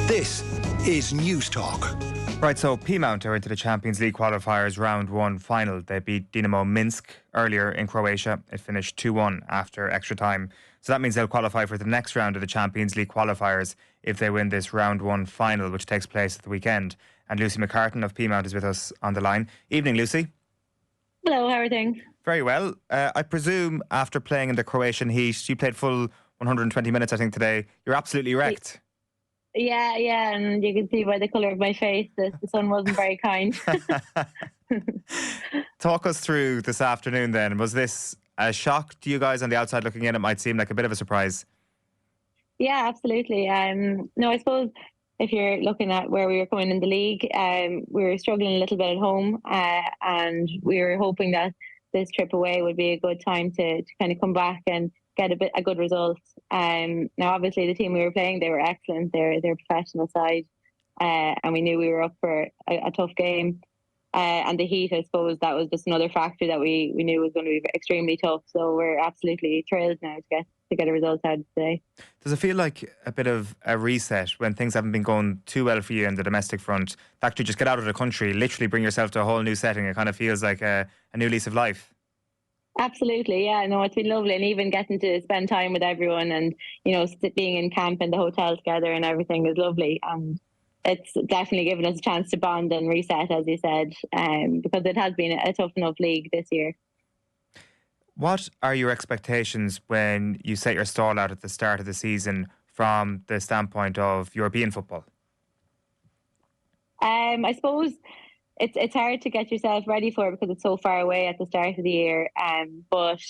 This is News Talk. Right, so Peamount are into the Champions League qualifiers round one final. They beat Dinamo-Minsk earlier in Croatia. It finished 2-1 after extra time. So that means they'll qualify for the next round of the Champions League qualifiers if they win this round one final, which takes place at the weekend. And Lucy McCartan of Peamount is with us on the line. Evening, Lucy. Hello, how are things? Very well. I presume after playing in the Croatian heat, you played full 120 minutes, I think, today. You're absolutely wrecked. Yeah, and you can see by the colour of my face that the sun wasn't very kind. Talk us through this afternoon then. Was this a shock to you guys on the outside looking in? It might seem like a bit of a surprise. Yeah, absolutely. No, I suppose if you're looking at where we were coming in the league, we were struggling a little bit at home, and we were hoping that this trip away would be a good time to kind of come back and get a good result. Now, obviously, the team we were playing, they were excellent. They're a professional side, and we knew we were up for a tough game. And the heat, I suppose, that was just another factor that we knew was going to be extremely tough. So we're absolutely thrilled now to get a result out of today. Does it feel like a bit of a reset when things haven't been going too well for you in the domestic front? To actually just get out of the country, literally bring yourself to a whole new setting. It kind of feels like a new lease of life. Absolutely, yeah. No, it's been lovely, and even getting to spend time with everyone, and being in camp in the hotel together and everything is lovely. And it's definitely given us a chance to bond and reset, as you said, because it has been a tough enough league this year. What are your expectations when you set your stall out at the start of the season from the standpoint of European football? I suppose it's hard to get yourself ready for it because it's so far away at the start of the year. But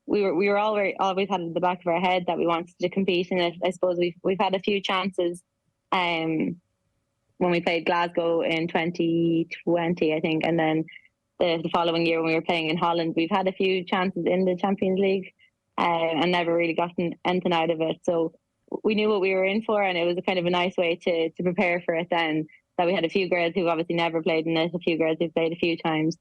we were always had in the back of our head that we wanted to compete in it. I suppose we've had a few chances. When we played Glasgow in 2020, I think, and then the following year when we were playing in Holland, we've had a few chances in the Champions League, and never really gotten anything out of it. So we knew what we were in for, and it was a kind of a nice way to prepare for it then. That we had a few girls who've obviously never played in it, a few girls who've played a few times.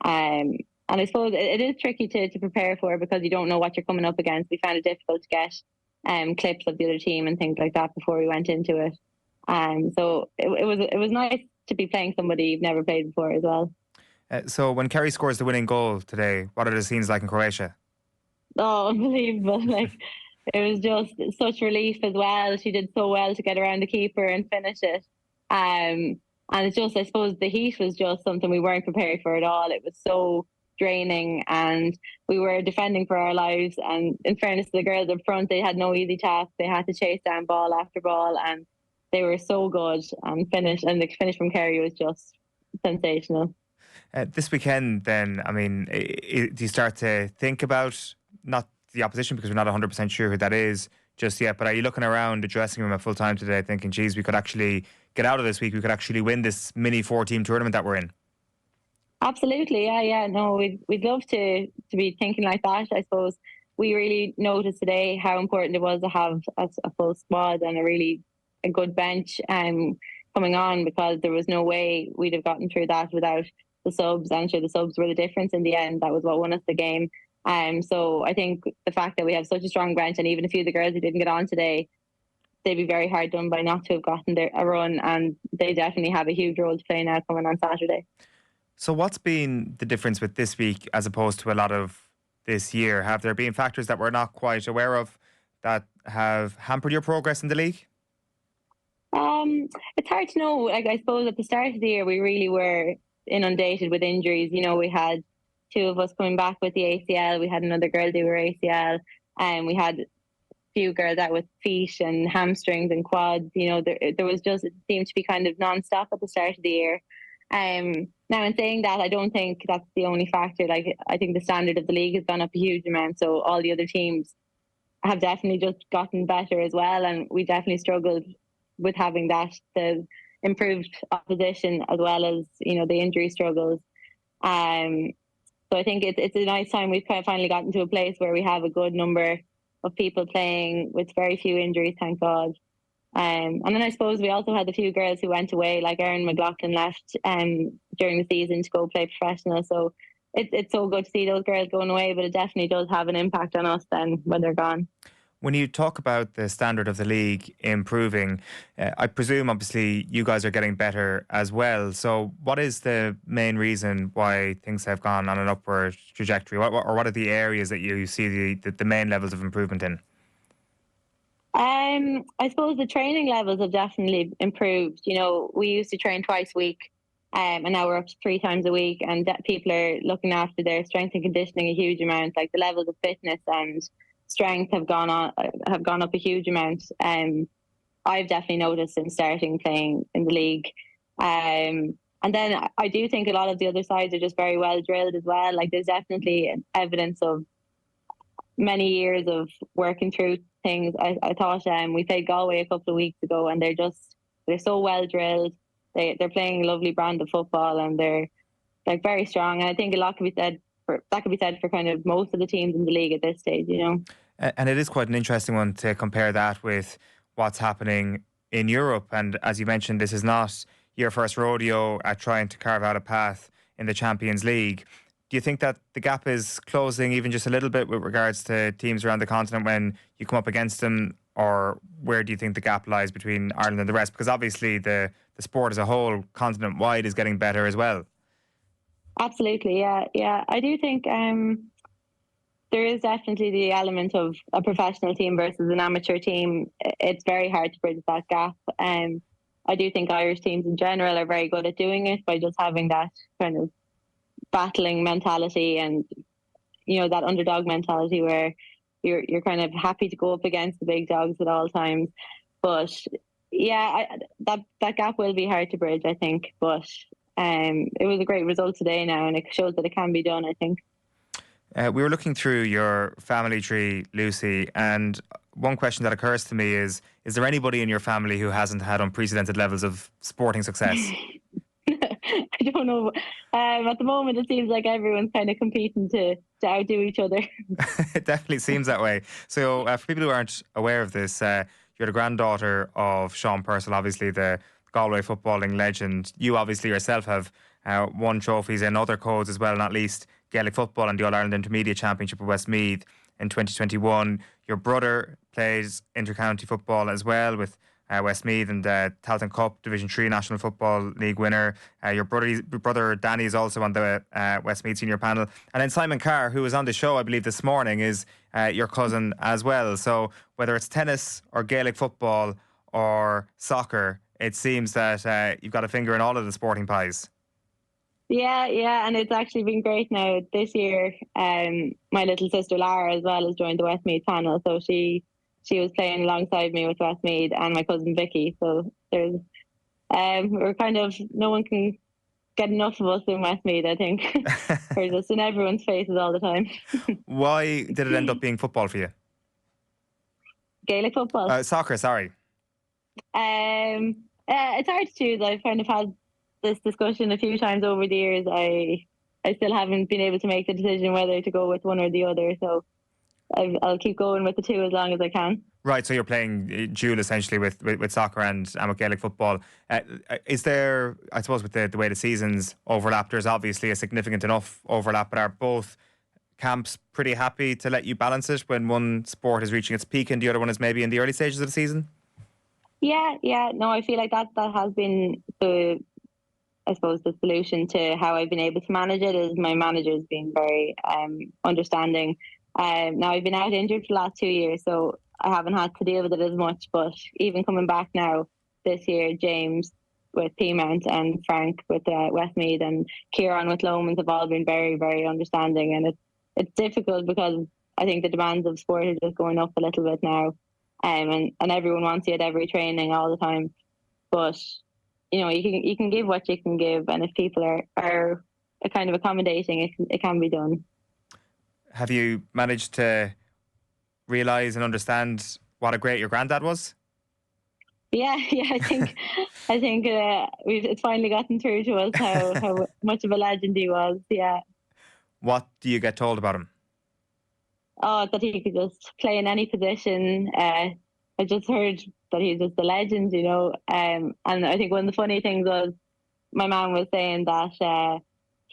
And I suppose it is tricky to prepare for because you don't know what you're coming up against. We found it difficult to get clips of the other team and things like that before we went into it. So it was nice to be playing somebody you've never played before as well. So when Kerry scores the winning goal today, what are the scenes like in Croatia? Oh, unbelievable. It was just such relief as well. She did so well to get around the keeper and finish it. And it's just, I suppose the heat was just something we weren't prepared for at all. It was so draining, and we were defending for our lives. And in fairness to the girls up front, they had no easy task. They had to chase down ball after ball, and they were so good. And the finish from Kerry was just sensational. This weekend then, I mean, do you start to think about not the opposition because we're not 100% sure who that is just yet, but are you looking around the dressing room at full time today thinking, geez, we could actually get out of this week, we could actually win this mini 4-team tournament that we're in? Absolutely, yeah. No, we'd love to be thinking like that. I suppose we really noticed today how important it was to have a full squad and a good bench coming on, because there was no way we'd have gotten through that without the subs. I'm sure the subs were the difference in the end. That was what won us the game. So I think the fact that we have such a strong bench, and even a few of the girls who didn't get on today, they'd be very hard done by not to have gotten a run, and they definitely have a huge role to play now coming on Saturday. So what's been the difference with this week as opposed to a lot of this year? Have there been factors that we're not quite aware of that have hampered your progress in the league? It's hard to know. I suppose at the start of the year we really were inundated with injuries. We had two of us coming back with the ACL. We had another girl do her ACL, and we had few girls out with feet and hamstrings and quads. There was just, it seemed to be kind of non-stop at the start of the year. Now, in saying that, I don't think that's the only factor. I think the standard of the league has gone up a huge amount, so all the other teams have definitely just gotten better as well, and we definitely struggled with having the improved opposition as well as the injury struggles. So I think it's a nice time we've kind of finally gotten to a place where we have a good number of people playing with very few injuries, thank God. And then I suppose we also had a few girls who went away, like Erin McLaughlin left during the season to go play professional. So it's so good to see those girls going away, but it definitely does have an impact on us then when they're gone. When you talk about the standard of the league improving, I presume obviously you guys are getting better as well. So what is the main reason why things have gone on an upward trajectory? What are the areas that you see the main levels of improvement in? I suppose the training levels have definitely improved. You know, we used to train twice a week, and now we're up to 3 times a week, and that people are looking after their strength and conditioning a huge amount. Like the levels of fitness and strength have gone up a huge amount. I've definitely noticed since starting playing in the league. And then I do think a lot of the other sides are just very well drilled as well. Like there's definitely evidence of many years of working through things. I thought we played Galway a couple of weeks ago, and they're so well drilled. They're playing a lovely brand of football, and they're like very strong. And I think a lot could be said for kind of most of the teams in the league at this stage. You know, and it is quite an interesting one to compare that with what's happening in Europe. And as you mentioned, this is not your first rodeo at trying to carve out a path in the Champions League. Do you think that the gap is closing even just a little bit with regards to teams around the continent when you come up against them? Or where do you think the gap lies between Ireland and the rest? Because obviously the sport as a whole, continent-wide, is getting better as well. absolutely, yeah. I do think there is definitely the element of a professional team versus an amateur team. It's very hard to bridge that gap. I do think Irish teams in general are very good at doing it by just having that kind of battling mentality and, you know, that underdog mentality where you're kind of happy to go up against the big dogs at all times. But yeah, that gap will be hard to bridge, I think. But it was a great result today now, and it shows that it can be done, I think. We were looking through your family tree, Lucy, and one question that occurs to me is there anybody in your family who hasn't had unprecedented levels of sporting success? I don't know. At the moment, it seems like everyone's kind of competing to outdo each other. It definitely seems that way. So for people who aren't aware of this, you're the granddaughter of Sean Purcell, obviously the Galway footballing legend. You obviously yourself have won trophies in other codes as well, not least Gaelic football and the All-Ireland Intermediate Championship at Westmeath in 2021. Your brother plays intercounty football as well with Westmeath and Tailteann Cup Division 3 National Football League winner. Your brother Danny is also on the Westmeath senior panel. And then Simon Carr, who was on the show, I believe, this morning, is your cousin as well. So whether it's tennis or Gaelic football or soccer, it seems that you've got a finger in all of the sporting pies. Yeah, and it's actually been great now this year. My little sister Lara as well has joined the Westmeath panel, so she was playing alongside me with Westmeath and my cousin Vicky. So there's we're kind of, no one can get enough of us in Westmeath, I think. We're just in everyone's faces all the time. Why did it end up being football for you? Gaelic football. Soccer, sorry. It's hard to choose. I've kind of had this discussion a few times over the years. I still haven't been able to make the decision whether to go with one or the other. So I'll keep going with the two as long as I can. Right, so you're playing dual essentially with soccer and with Gaelic football. Is there, I suppose, with the way the seasons overlap, there's obviously a significant enough overlap, but are both camps pretty happy to let you balance it when one sport is reaching its peak and the other one is maybe in the early stages of the season? Yeah. No, I feel like that has been the solution to how I've been able to manage it is my manager's been very understanding. Now I've been out injured for the last 2 years, so I haven't had to deal with it as much. But even coming back now this year, James with Peamount and Frank with Westmeath and Kieran with Lomans have all been very, very understanding. And it's difficult because I think the demands of sport are just going up a little bit now, and everyone wants you at every training all the time. But you know, you can give what you can give, and if people are kind of accommodating, it can be done. Have you managed to realise and understand what a great your granddad was? Yeah. I think it's finally gotten through to us how much of a legend he was. Yeah. What do you get told about him? Oh, that he could just play in any position. I just heard that he's just a legend, you know. And I think one of the funny things was my mum was saying that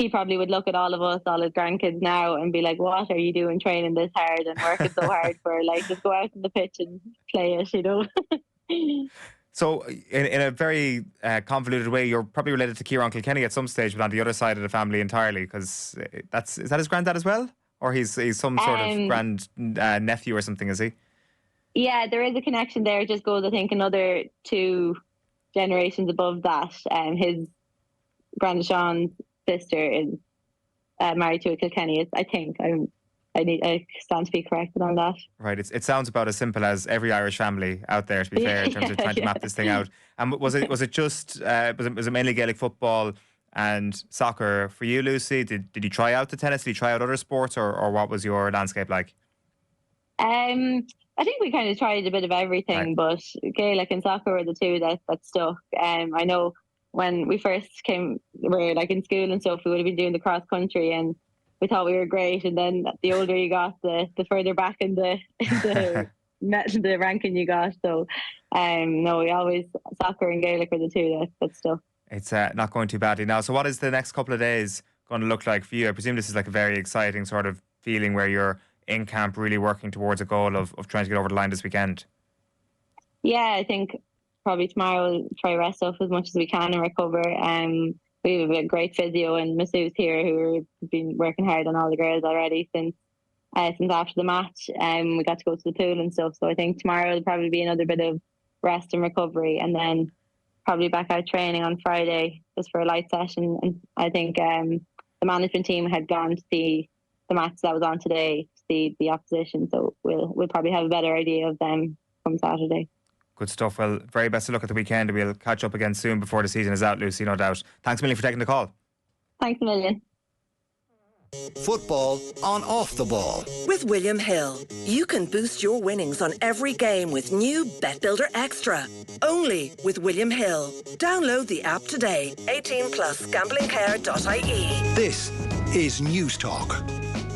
he probably would look at all of us, all his grandkids now, and be like, "What are you doing, training this hard and working so hard for? Like, just go out on the pitch and play it, you know." So, in a very convoluted way, you're probably related to Ciarán Kilkenny at some stage, but on the other side of the family entirely, because is that his granddad as well? Or he's some sort of grand nephew or something, is he? Yeah, there is a connection there. It just goes, I think, another 2 generations above that. His Granda Sean's sister is married to a Kilkenny. I think. I stand to be corrected on that. Right. It sounds about as simple as every Irish family out there, to be fair, in terms of trying to map this thing out. And was it just was it mainly Gaelic football and soccer for you, Lucy? Did you try out the tennis? Did you try out other sports, or what was your landscape like? I think we kind of tried a bit of everything, but Gaelic and soccer were the 2 that stuck. I know when we first came, we were like in school and stuff, we would have been doing the cross country, and we thought we were great. And then the older you got, the further back in the ranking you got. So, no, we always, soccer and Gaelic were the 2 that stuck. It's not going too badly now. So what is the next couple of days going to look like for you? I presume this is like a very exciting sort of feeling where you're in camp really working towards a goal of trying to get over the line this weekend. Yeah, I think probably tomorrow we'll try rest up as much as we can and recover. We have a great physio and masseuse here who have been working hard on all the girls already since after the match. We got to go to the pool and stuff. So I think tomorrow will probably be another bit of rest and recovery, and then probably back out training on Friday just for a light session. And I think the management team had gone to see the match that was on today, to see the opposition. So we'll probably have a better idea of them come Saturday. Good stuff. Well, very best of luck at the weekend. We'll catch up again soon before the season is out, Lucy, no doubt. Thanks a million for taking the call. Thanks a million. Football on Off the Ball. With William Hill, you can boost your winnings on every game with new Bet Builder Extra. Only with William Hill. Download the app today. 18 plus gamblingcare.ie. This is News Talk.